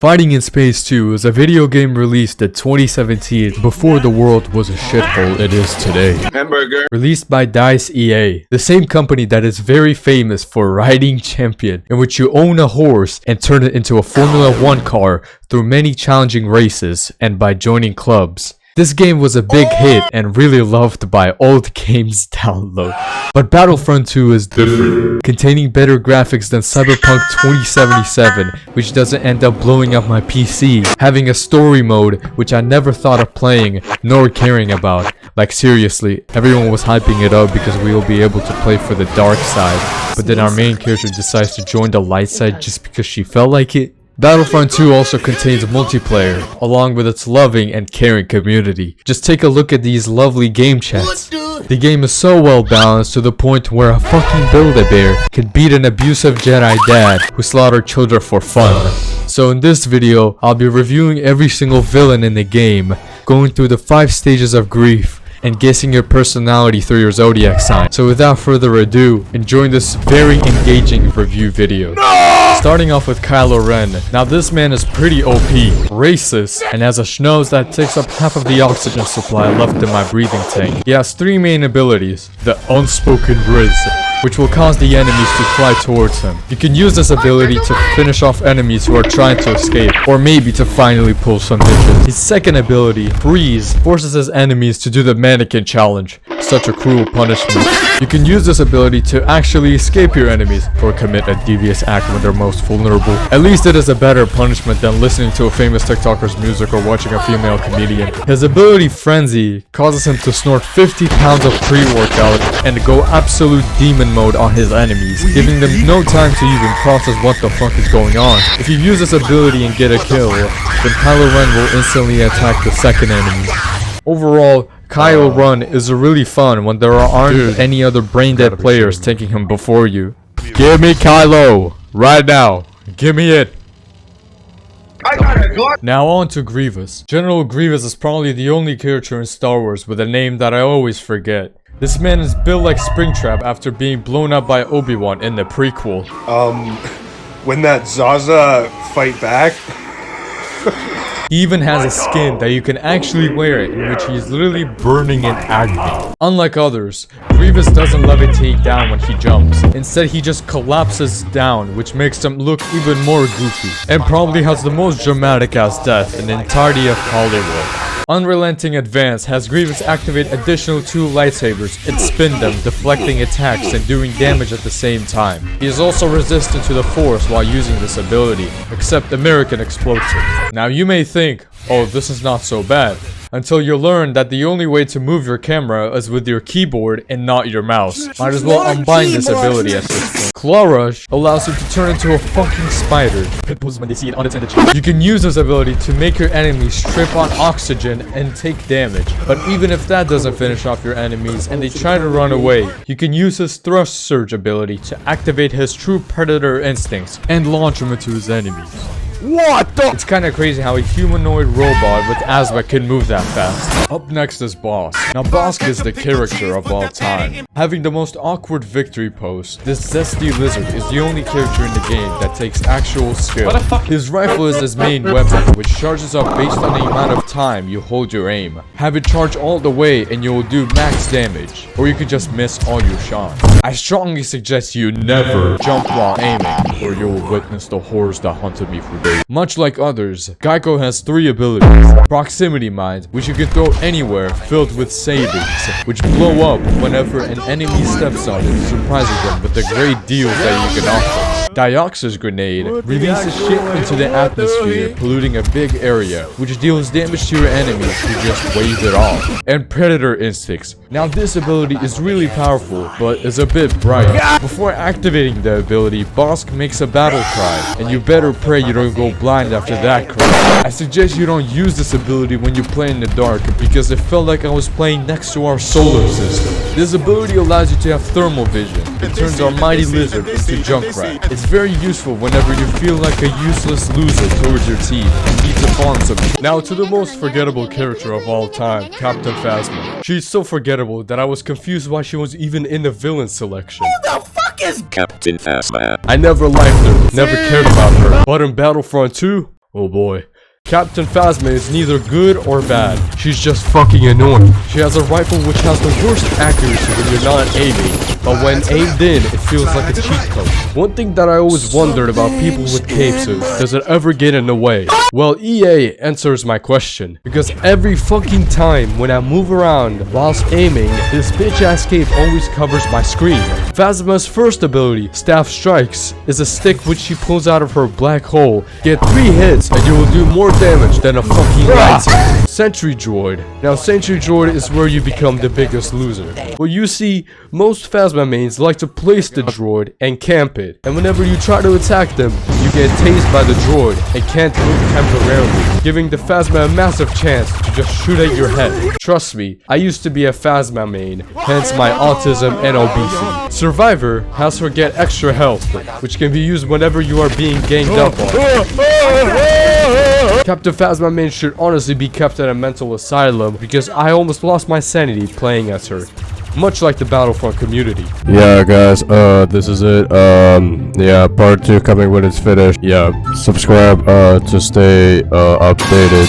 Fighting in Space 2 is a video game released in 2017 before the world was a shithole it is today. Hamburger. Released by DICE EA, the same company that is very famous for Riding Champion, in which you own a horse and turn it into a Formula 1 car through many challenging races and by joining clubs. This game was a big hit and really loved by all the games download. But Battlefront 2 is different, containing better graphics than Cyberpunk 2077, which doesn't end up blowing up my PC, having a story mode which I never thought of playing nor caring about. Like seriously, everyone was hyping it up because we will be able to play for the dark side, but then our main character decides to join the light side just because she felt like it. Battlefront 2 also contains multiplayer, along with its loving and caring community. Just take a look at these lovely game chats. The game is so well balanced to the point where a fucking Build-A-Bear can beat an abusive Jedi dad who slaughtered children for fun. So in this video, I'll be reviewing every single villain in the game, going through the 5 stages of grief, and guessing your personality through your zodiac sign. So without further ado, enjoy this very engaging review video. Starting off with Kylo Ren. Now this man is pretty OP, racist, and has a schnoz that takes up half of the oxygen supply left in my breathing tank. He has 3 main abilities. The Unspoken Riz, which will cause the enemies to fly towards him. You can use this ability to finish off enemies who are trying to escape, or maybe to finally pull some bitches. His second ability, Freeze, forces his enemies to do the mannequin challenge. Such a cruel punishment. You can use this ability to actually escape your enemies, or commit a devious act when they're most vulnerable. At least it is a better punishment than listening to a famous TikToker's music or watching a female comedian. His ability, Frenzy, causes him to snort 50 pounds of pre-workout and go absolute demon mode on his enemies, giving them no time to even process what the fuck is going on. If you use this ability and get a kill, then Kylo Ren will instantly attack the second enemy. Overall, Kylo Ren is really fun when there aren't any other brain-dead players taking him before you. Give me Kylo! Right now! Give me it! Now on to Grievous. General Grievous is probably the only character in Star Wars with a name that I always forget. This man is built like Springtrap after being blown up by Obi-Wan in the prequel. When that Zaza fight back? He even has a skin that you can actually wear it, in which he is literally burning in agony. Unlike others, Grievous doesn't levitate down when he jumps. Instead, he just collapses down, which makes him look even more goofy. And probably has the most dramatic ass death in the entirety of Hollywood. Unrelenting Advance has Grievous activate additional 2 lightsabers and spin them, deflecting attacks and doing damage at the same time. He is also resistant to the Force while using this ability, except American explosives. Now you may think, oh, this is not so bad, until you learn that the only way to move your camera is with your keyboard and not your mouse. Might as well unbind this ability at this point. Claw Rush allows you to turn into a fucking spider. You can use this ability to make your enemies trip on oxygen and take damage. But even if that doesn't finish off your enemies and they try to run away, you can use his Thrust Surge ability to activate his true predator instincts and launch him into his enemies. What the? It's kinda crazy how a humanoid robot with asthma can move that fast. Up next is Bosk. Now Bosk is the character of all time. Having the most awkward victory pose, this zesty lizard is the only character in the game that takes actual skill. His rifle is his main weapon, which charges up based on the amount of time you hold your aim. Have it charge all the way and you will do max damage, or you could just miss all your shots. I strongly suggest you never jump while aiming, or you will witness the horrors that haunted me for days. Much like others, Geico has 3 abilities. Proximity Mines, which you can throw anywhere, filled with savings, which blow up whenever an enemy steps on it, surprising them with the great deals that you can offer. Dioxis Grenade releases shit into the atmosphere, polluting a big area, which deals damage to your enemies who just wave it off. And Predator Instincts. Now this ability is really powerful, but is a bit bright. Before activating the ability, Bosk makes a battle cry, and you better pray you don't go blind after that cry. I suggest you don't use this ability when you play in the dark, because it felt like I was playing next to our solar system. This ability allows you to have thermal vision. It turns our mighty lizard into Junkrat. It's very useful whenever you feel like a useless loser towards your team and need to farm some. Now to the most forgettable character of all time, Captain Phasma. She's so forgettable that I was confused why she was even in the villain selection. Who the fuck is Captain Phasma? I never liked her, never cared about her. But in Battlefront 2, Oh boy. Captain Phasma is neither good or bad. She's just fucking annoying. She has a rifle which has the worst accuracy when you're not aiming, but when aimed in, it feels like a cheat code. One thing that I always wondered about people with capes is, does it ever get in the way? Well, EA answers my question, because every fucking time when I move around whilst aiming, this bitch-ass cape always covers my screen. Phasma's first ability, Staff Strikes, is a stick which she pulls out of her black hole. Get 3 hits and you will do more damage than a fucking lightsaber. Sentry Droid. Now Sentry Droid is where you become the biggest loser. Well, you see, most Phasma mains like to place the droid and camp it, and whenever you try to attack them, you get tased by the droid and can't move temporarily, giving the Phasma a massive chance to just shoot at your head. Trust me, I used to be a Phasma main, hence my autism and obesity. Survivor has her get extra health, which can be used whenever you are being ganged up on. Captain Phasma main should honestly be kept at a mental asylum because I almost lost my sanity playing as her. Much like the Battlefront community. Yeah, guys, this is it. Yeah, part 2 coming when it's finished. Yeah, subscribe, to stay, updated.